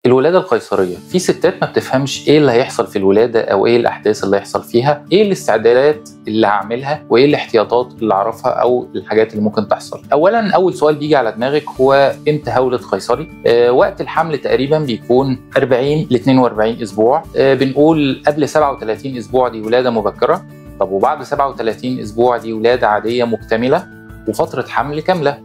الولادة القيصرية، في ستات ما بتفهمش ايه اللي هيحصل في الولادة او ايه الاحداث اللي هيحصل فيها، ايه الاستعدادات اللي هعملها وايه الاحتياطات اللي اعرفها او الحاجات اللي ممكن تحصل. اولا اول سؤال بيجي على دماغك هو امتى هولد قيصري؟ وقت الحمل تقريبا بيكون 40 ل 42 اسبوع. بنقول قبل 37 اسبوع دي ولادة مبكرة، طب وبعد 37 اسبوع دي ولادة عادية مكتملة وفترة حمل كاملة،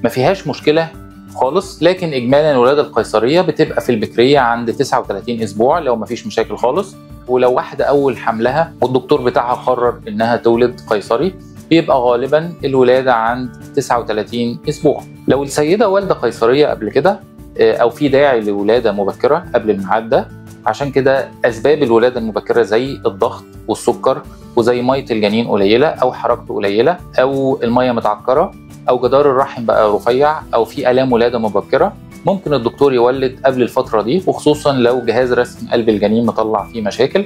ما فيهاش مشكلة خالص. لكن اجمالا الولاده القيصريه بتبقى في البكريه عند 39 اسبوع لو مفيش مشاكل خالص. ولو واحده اول حملها والدكتور بتاعها قرر انها تولد قيصري بيبقى غالبا الولاده عند 39 اسبوع. لو السيده والده قيصريه قبل كده او في داعي لولاده مبكره قبل الميعاد ده، عشان كده اسباب الولاده المبكره زي الضغط والسكر وزي ميه الجنين قليله او حركته قليله او الميه متعكره او جدار الرحم بقى رفيع او في الام ولاده مبكره، ممكن الدكتور يولد قبل الفتره دي، وخصوصا لو جهاز رسم قلب الجنين مطلع فيه مشاكل.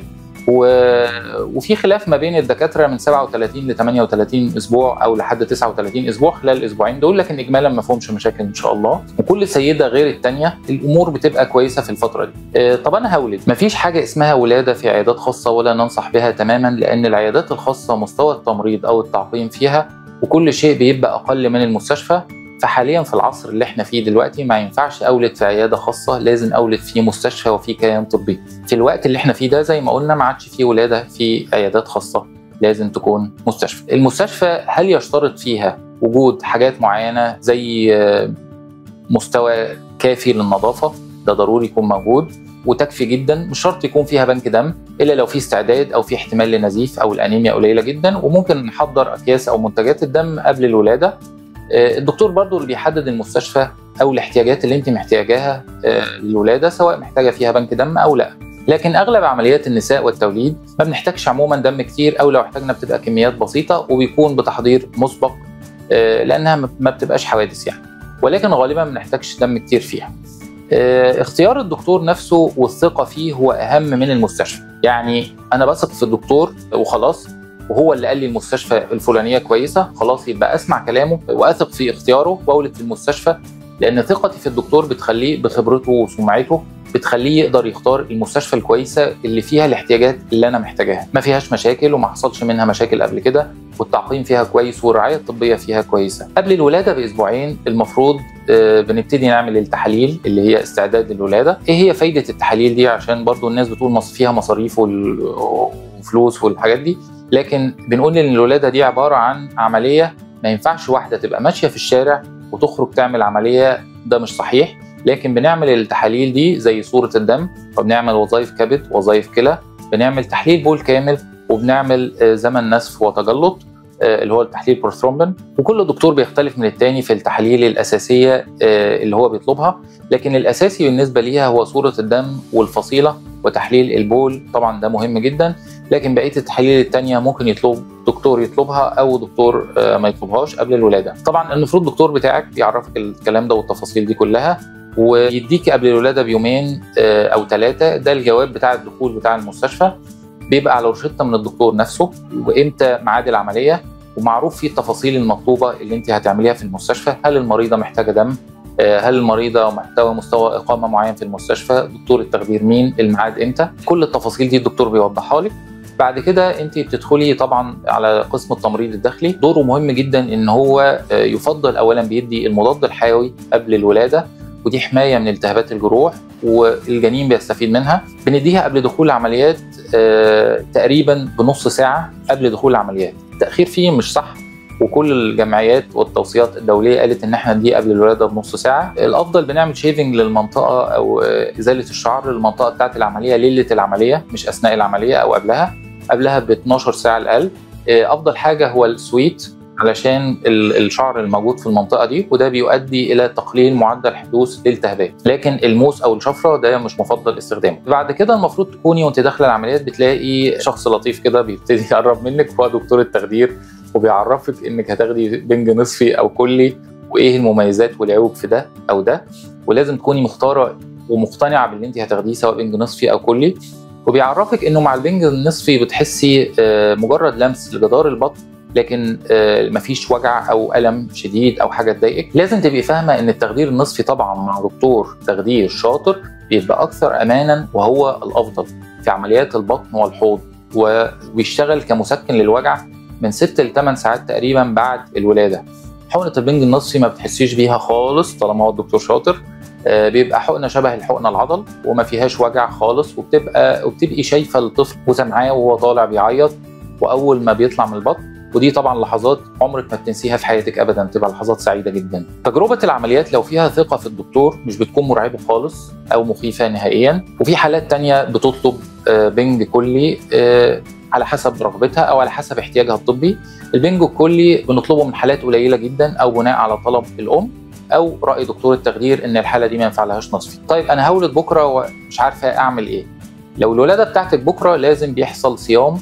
وفي خلاف ما بين الدكاتره من 37 ل 38 اسبوع او لحد 39 اسبوع خلال الاسبوعين دول، لكن اجمالا ما فيهمش مشاكل ان شاء الله. وكل سيده غير الثانيه الامور بتبقى كويسه في الفتره دي. طب انا هولد، ما فيش حاجه اسمها ولاده في عيادات خاصه ولا ننصح بها تماما، لان العيادات الخاصه مستوى التمريض او التعقيم فيها وكل شيء بيبقى اقل من المستشفى. فحاليا في العصر اللي احنا فيه دلوقتي ما ينفعش اولد في عياده خاصه، لازم اولد في مستشفى وفي كيان طبي. في الوقت اللي احنا فيه ده زي ما قلنا ما عادش فيه ولاده في عيادات خاصه، لازم تكون مستشفى. المستشفى هل يشترط فيها وجود حاجات معينه زي مستوى كافي للنظافه؟ ده ضروري يكون موجود وتكفي جدا، مش شرط يكون فيها بنك دم الا لو في استعداد او في احتمال لنزيف او الانيميا قليله جدا، وممكن نحضر اكياس او منتجات الدم قبل الولاده. الدكتور برضو اللي بيحدد المستشفى او الاحتياجات اللي انت محتاجاها للولاده، سواء محتاجه فيها بنك دم او لا. لكن اغلب عمليات النساء والتوليد ما بنحتاجش عموما دم كتير، او لو احتاجنا بتبقى كميات بسيطه وبيكون بتحضير مسبق لانها ما بتبقاش حوادث يعني، ولكن غالبا ما بنحتاجش دم كتير فيها. اختيار الدكتور نفسه والثقه فيه هو اهم من المستشفى. يعني انا بثق في الدكتور وخلاص، وهو اللي قال لي المستشفى الفلانيه كويسه، خلاص يبقى اسمع كلامه واثق في اختياره واولد في المستشفى، لان ثقتي في الدكتور بتخليه بخبرته وسمعته بتخليه يقدر يختار المستشفى الكويسه اللي فيها الاحتياجات اللي انا محتاجاها، ما فيهاش مشاكل وما حصلش منها مشاكل قبل كده، والتعقيم فيها كويس والرعايه الطبيه فيها كويسه. قبل الولاده باسبوعين المفروض بنبتدي نعمل التحاليل اللي هي استعداد للولاده. ايه هي فايده التحاليل دي؟ عشان برضو الناس بتقول فيها مصاريف وفلوس والحاجات دي، لكن بنقول ان الولاده دي عباره عن عمليه، ما ينفعش واحده تبقى ماشيه في الشارع وتخرج تعمل عمليه، ده مش صحيح. لكن بنعمل التحاليل دي زي صوره الدم، وبنعمل وظائف كبد وظائف كلى، بنعمل تحليل بول كامل، وبنعمل زمن نسف وتجلط اللي هو التحليل بروثرومبين. وكل دكتور بيختلف من التاني في التحاليل الاساسيه اللي هو بيطلبها، لكن الاساسي بالنسبه ليها هو صوره الدم والفصيله وتحليل البول، طبعا ده مهم جدا. لكن بقيه التحاليل التانيه ممكن دكتور يطلبها او دكتور ما يطلبهاش قبل الولاده. طبعا المفروض الدكتور بتاعك يعرفك الكلام ده والتفاصيل دي كلها، ويديك قبل الولاده بيومين او 3 ده الجواب بتاع الدخول بتاع المستشفى، بيبقى على روشته من الدكتور نفسه وامتى ميعاد العمليه، ومعروف فيه التفاصيل المطلوبه اللي انت هتعمليها في المستشفى. هل المريضه محتاجه دم؟ هل المريضه محتوى مستوى اقامه معين في المستشفى؟ دكتور التخدير مين؟ الميعاد امتى؟ كل التفاصيل دي الدكتور بيوضحها لك. بعد كده انت بتدخلي طبعا على قسم التمريض الداخلي، دوره مهم جدا ان هو يفضل اولا بيدي المضاد الحيوي قبل الولاده، ودي حمايه من التهابات الجروح والجنين بيستفيد منها. بنديها قبل دخول العمليات تقريبا بنص ساعه قبل دخول العمليات، التاخير فيه مش صح، وكل الجمعيات والتوصيات الدوليه قالت ان احنا نديه قبل الولاده بنص ساعه. الافضل بنعمل شيفنج للمنطقه او ازاله الشعر للمنطقه بتاعه العمليه ليله العمليه، مش اثناء العمليه او قبلها ب 12 ساعه الاقل. افضل حاجه هو السويت علشان الشعر الموجود في المنطقه دي، وده بيؤدي الى تقليل معدل حدوث الالتهابات. لكن الموس او الشفره ده مش مفضل استخدامه. بعد كده المفروض تكوني وانت داخله العمليات بتلاقي شخص لطيف كده بيبتدي يقرب منك، وهو دكتور التخدير، وبيعرفك انك هتاخدي بنج نصفي او كلي، وايه المميزات والعيوب في ده او ده، ولازم تكوني مختاره ومقتنعه باللي انت هتاخديه سواء بنج نصفي او كلي. وبيعرفك انه مع البنج النصفي بتحسي مجرد لمس لجدار البطن، لكن مفيش وجع او الم شديد او حاجه تضايقك. لازم تبقي فاهمه ان التخدير النصفي طبعا مع دكتور تخدير شاطر بيبقى اكثر امانا وهو الافضل في عمليات البطن والحوض، وبيشتغل كمسكن للوجع من 6 ل 8 ساعات تقريبا بعد الولاده. حقنه البنج النصفي ما بتحسيش بيها خالص طالما هو الدكتور شاطر. بيبقى حقنه شبه الحقنه العضل وما فيهاش وجع خالص، وبتبقي شايفه الطفل وسامعاه وهو طالع بيعيط واول ما بيطلع من البطن، ودي طبعا لحظات عمرك ما بتنسيها في حياتك ابدا، تبقى لحظات سعيده جدا. تجربه العمليات لو فيها ثقه في الدكتور مش بتكون مرعبه خالص او مخيفه نهائيا. وفي حالات تانية بتطلب بنج كلي على حسب رغبتها او على حسب احتياجها الطبي. البنج الكلي بنطلبه من حالات قليله جدا او بناء على طلب الام او راي دكتور التخدير ان الحاله دي ما ينفعلهاش نصفي. طيب انا هولد بكره ومش عارفه اعمل ايه. لو الولاده بتاعتك بكره لازم بيحصل صيام،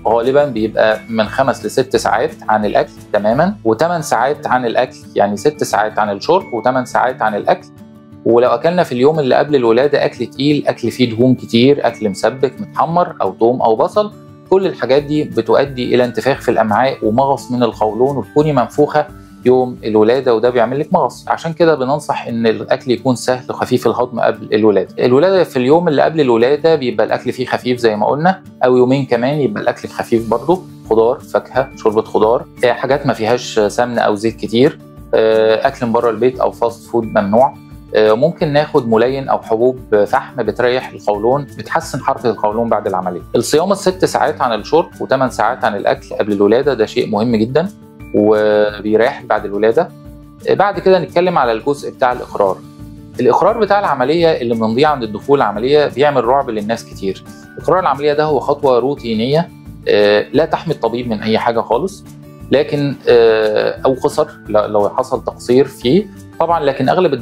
غالبا بيبقى من 5 ل 6 ساعات عن الاكل تماما، و8 ساعات عن الاكل، يعني 6 ساعات عن الشرب و8 ساعات عن الاكل. ولو اكلنا في اليوم اللي قبل الولاده اكل تقيل، اكل فيه دهون كتير، اكل مسبك متحمر او توم او بصل، كل الحاجات دي بتؤدي الى انتفاخ في الامعاء ومغص من القولون، وتكوني منفوخه يوم الولاده وده بيعمل لك مغص. عشان كده بننصح ان الاكل يكون سهل وخفيف الهضم قبل الولاده. الولاده في اليوم اللي قبل الولاده بيبقى الاكل فيه خفيف زي ما قلنا، او يومين كمان يبقى الاكل خفيف برضه، خضار، فاكهه، شوربه خضار، حاجات ما فيهاش سمنه او زيت كتير، اكل من بره البيت او فاست فود ممنوع. ممكن ناخد ملين او حبوب فحم بتريح القولون، بتحسن حركه القولون بعد العمليه. الصيام 6 ساعات عن الشرب و8 ساعات عن الاكل قبل الولاده ده شيء مهم جدا وبيريح بعد الولاده. بعد كده نتكلم على الجزء بتاع الاقرار. الاقرار بتاع العمليه اللي بنمضيه عند الدخول العمليه بيعمل رعب للناس كتير. اقرار العمليه ده هو خطوه روتينيه لا تحمي الطبيب من اي حاجه خالص، لكن او قصر لو حصل تقصير فيه طبعا، لكن اغلب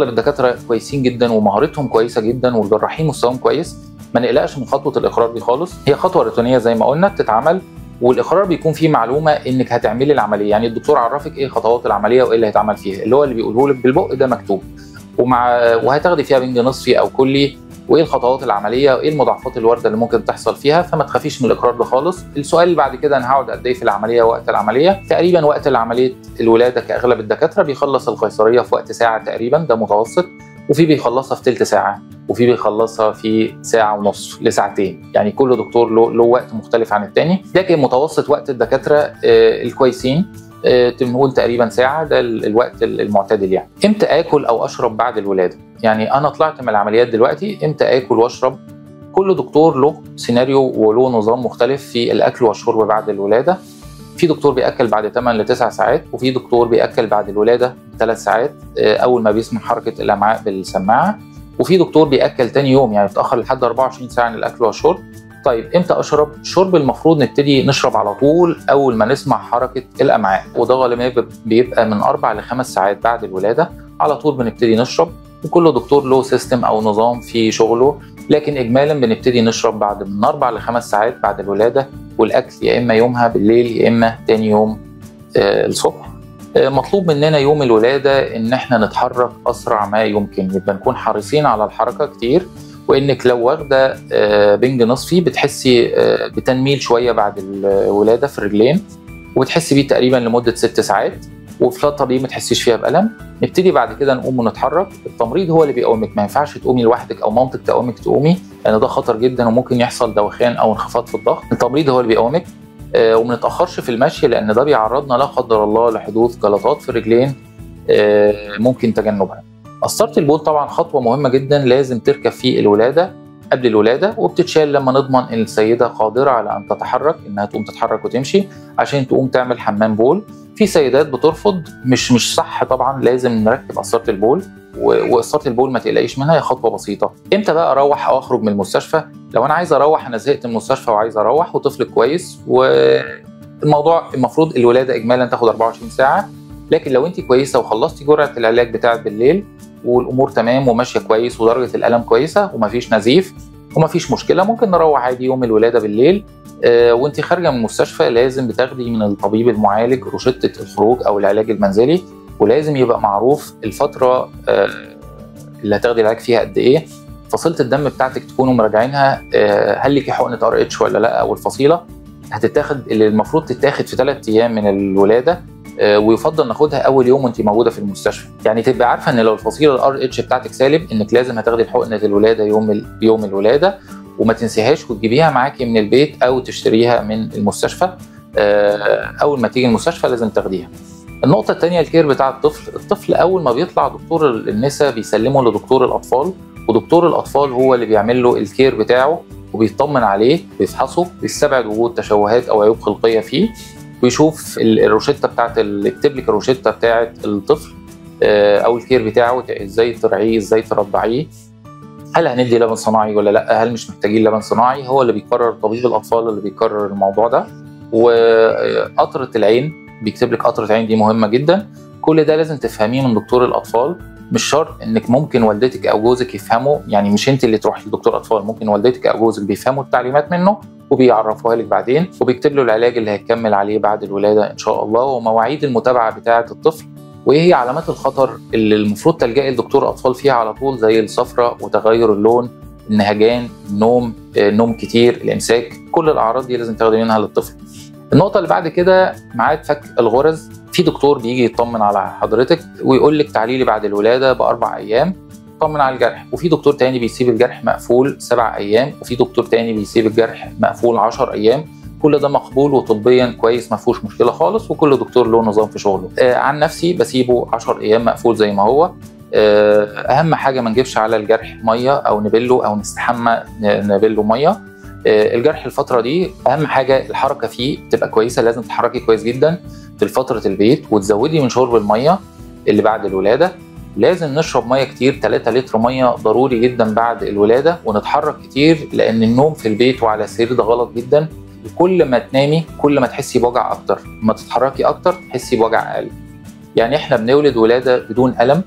الدكاتره كويسين جدا ومهارتهم كويسه جدا والجراحين مستواهم كويس. ما نقلقش من خطوه الاقرار دي خالص، هي خطوه روتينيه زي ما قلنا بتتعمل، والاقرار بيكون فيه معلومه انك هتعملي العمليه، يعني الدكتور عرفك ايه خطوات العمليه وايه اللي هيتعمل فيها، اللي هو اللي بيقوله لك بالبق ده مكتوب، وهتاخدي فيها بنج نصفي او كلي، وايه الخطوات العمليه وايه المضاعفات الوارده اللي ممكن تحصل فيها. فما تخافيش من الاقرار ده خالص. السؤال اللي بعد كده انا هقعد قد ايه في العمليه وقت العمليه؟ تقريبا وقت العمليه الولاده كاغلب الدكاتره بيخلص القيصريه في وقت ساعه تقريبا، ده متوسط، وفي بيخلصها في ثلث ساعه، وفي بيخلصها في ساعه ونص لساعتين، يعني كل دكتور له وقت مختلف عن الثاني، لكن متوسط وقت الدكاتره الكويسين بنقول تقريبا ساعه، ده الوقت المعتدل. يعني امتى اكل او اشرب بعد الولاده؟ يعني انا طلعت من العمليات دلوقتي، امتى اكل واشرب؟ كل دكتور له سيناريو وله نظام مختلف في الاكل والشرب بعد الولاده. في دكتور بياكل بعد 8 ل 9 ساعات، وفي دكتور بياكل بعد الولاده 3 ساعات اول ما بيسمع حركه الامعاء بالسماعه، وفي دكتور بياكل تاني يوم يعني بيتاخر لحد 24 ساعه عن الاكل والشرب. طيب امتى اشرب؟ الشرب المفروض نبتدي نشرب على طول اول ما نسمع حركه الامعاء، وده غالبا بيبقى من 4 ل 5 ساعات بعد الولاده على طول بنبتدي نشرب، وكل دكتور له سيستم او نظام في شغله، لكن اجمالا بنبتدي نشرب بعد من 4 ل 5 ساعات بعد الولاده، والاكل يا اما يومها بالليل يا اما تاني يوم الصبح. مطلوب مننا يوم الولاده ان احنا نتحرك اسرع ما يمكن، يبقى نكون حريصين على الحركه كتير، وانك لو واخده بنج نصفي بتحسي بتنميل شويه بعد الولاده في الرجلين، وبتحسي بيه تقريبا لمده 6 ساعات، وفي الفتره دي ما تحسيش فيها بالم. نبتدي بعد كده نقوم ونتحرك. التمريض هو اللي بيقومك، ما ينفعش تقومي لوحدك او مامتك تقومي، لان ده خطر جدا وممكن يحصل دوخان او انخفاض في الضغط. التمريض هو اللي بيقومك. وما نتاخرش في المشي، لان ده بيعرضنا لا قدر الله لحدوث جلطات في الرجلين ممكن تجنبها. قسطره البول طبعا خطوه مهمه جدا لازم تركب في الولاده قبل الولاده، وبتتشال لما نضمن ان السيده قادره على ان تتحرك، انها تقوم تتحرك وتمشي عشان تقوم تعمل حمام بول. في سيدات بترفض، مش صح طبعا، لازم نركب قسطره البول، وقسطره البول ما تقلقيش منها، هي خطوه بسيطه. امتى بقى اروح او اخرج من المستشفى؟ لو انا عايز اروح، انا زهقت من المستشفى وعايز اروح وطفلك كويس، والموضوع المفروض الولاده اجمالا تاخد 24 ساعه، لكن لو انت كويسه وخلصتي جرعه العلاج بتاعك بالليل والامور تمام وماشيه كويس ودرجه الالم كويسه ومفيش نزيف ومفيش مشكله، ممكن نروح عادي يوم الولاده بالليل. وانت خارجه من المستشفى لازم بتاخدي من الطبيب المعالج روشته الخروج او العلاج المنزلي، ولازم يبقى معروف الفتره اللي هتاخدي العلاج فيها قد ايه. فصيله الدم بتاعتك تكونوا مراجعينها، هل ليكي حقنه RH ولا لا، او الفصيله هتتاخد اللي المفروض تتاخد في 3 ايام من الولاده ويفضل ناخدها اول يوم وانت موجوده في المستشفى. يعني تبقى عارفه ان لو الفصيله الRH بتاعتك سالب انك لازم هتاخدي حقنه الولاده يوم الولاده، وما تنسيهاش وتجيبيها معاكي من البيت او تشتريها من المستشفى. اول ما تيجي المستشفى لازم تاخديها. النقطه الثانيه الكير بتاع الطفل اول ما بيطلع دكتور النساء بيسلمه لدكتور الاطفال، ودكتور الاطفال هو اللي بيعمل له الكير بتاعه وبيطمن عليه، بيفحصه، بيستبعد وجود تشوهات او عيوب خلقيه فيه، ويشوف الروشته بتاعت يكتب لك الروشته بتاعت الطفل او الكير بتاعه، ازاي ترعيه، ازاي ترضعيه، هل هندي لبن صناعي ولا لا، هل مش محتاجين لبن صناعي. هو اللي بيقرر، طبيب الاطفال اللي بيقرر الموضوع ده. وقطره العين، بيكتب لك قطره عين، دي مهمه جدا. كل ده لازم تفهميه من دكتور الاطفال. مش شرط انك ممكن والدتك او جوزك يفهموا، يعني مش انت اللي تروحي لدكتور اطفال، ممكن والدتك او جوزك بيفهموا التعليمات منه وبيعرفوها لك بعدين، وبيكتب له العلاج اللي هيكمل عليه بعد الولاده ان شاء الله، ومواعيد المتابعه بتاعه الطفل، وايه هي علامات الخطر اللي المفروض تلجئي لدكتور اطفال فيها على طول، زي الصفرة وتغير اللون، النهجان، النوم كتير، الامساك. كل الاعراض دي لازم تاخدي منها للطفل. النقطه اللي بعد كده ميعاد فك الغرز. في دكتور بيجي يطمن على حضرتك ويقول لك تعالي لي بعد الولاده ب4 ايام يطمن على الجرح، وفي دكتور تاني بيسيب الجرح مقفول 7 ايام، وفي دكتور تاني بيسيب الجرح مقفول 10 ايام. كل ده مقبول وطبيا كويس، ما فيهوش مشكله خالص، وكل دكتور له نظام في شغله. عن نفسي بسيبه 10 ايام مقفول زي ما هو. اهم حاجه ما نجيبش على الجرح ميه او نبله او نستحمى نبله ميه. الجرح الفتره دي اهم حاجه الحركه فيه تبقى كويسه، لازم تتحركي كويس جدا في فتره البيت، وتزودي من شرب الميه اللي بعد الولاده. لازم نشرب ميه كتير، 3 لتر ميه ضروري جدا بعد الولاده، ونتحرك كتير، لان النوم في البيت وعلى السرير ده غلط جدا. وكل ما تنامي كل ما تحسي بوجع اكتر، ما تتحركي اكتر تحسي بوجع اقل. يعني احنا بنولد ولاده بدون الم،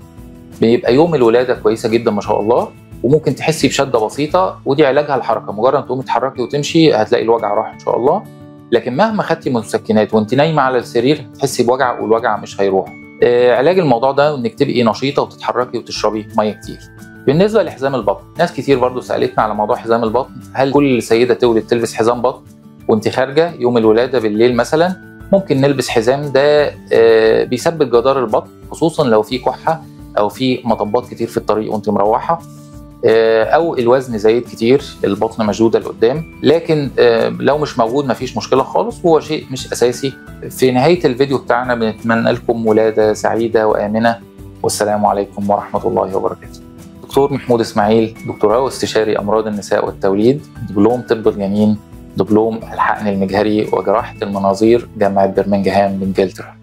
بيبقى يوم الولاده كويسه جدا ما شاء الله، وممكن تحسي بشده بسيطه، ودي علاجها الحركه. مجرد تقومي تتحركي وتمشي هتلاقي الوجع راح ان شاء الله. لكن مهما خدتي مسكنات وانت نايمه على السرير تحسي بوجع، والوجع مش هيروح. علاج الموضوع ده انك تبقي نشيطه وتتحركي وتشربي ميه كتير. بالنسبه لحزام البطن، ناس كتير برضو سالتنا على موضوع حزام البطن. هل كل سيده تولد تلبس حزام بطن وانت خارجه يوم الولاده بالليل مثلا؟ ممكن نلبس حزام، ده بيثبت جدار البطن، خصوصا لو في كحه او في مطبات كتير في الطريق وانت مروحه، او الوزن زايد كتير، البطن مشدوده لقدام. لكن لو مش موجود مفيش مشكله خالص، هو شيء مش اساسي. في نهايه الفيديو بتاعنا بنتمنى لكم ولاده سعيده وامنه، والسلام عليكم ورحمه الله وبركاته. دكتور محمود اسماعيل، دكتوراه واستشاري امراض النساء والتوليد، دبلوم طب الجنين، دبلوم الحقن المجهري وجراحه المناظير، جامعه برمنجهام بانجلترا.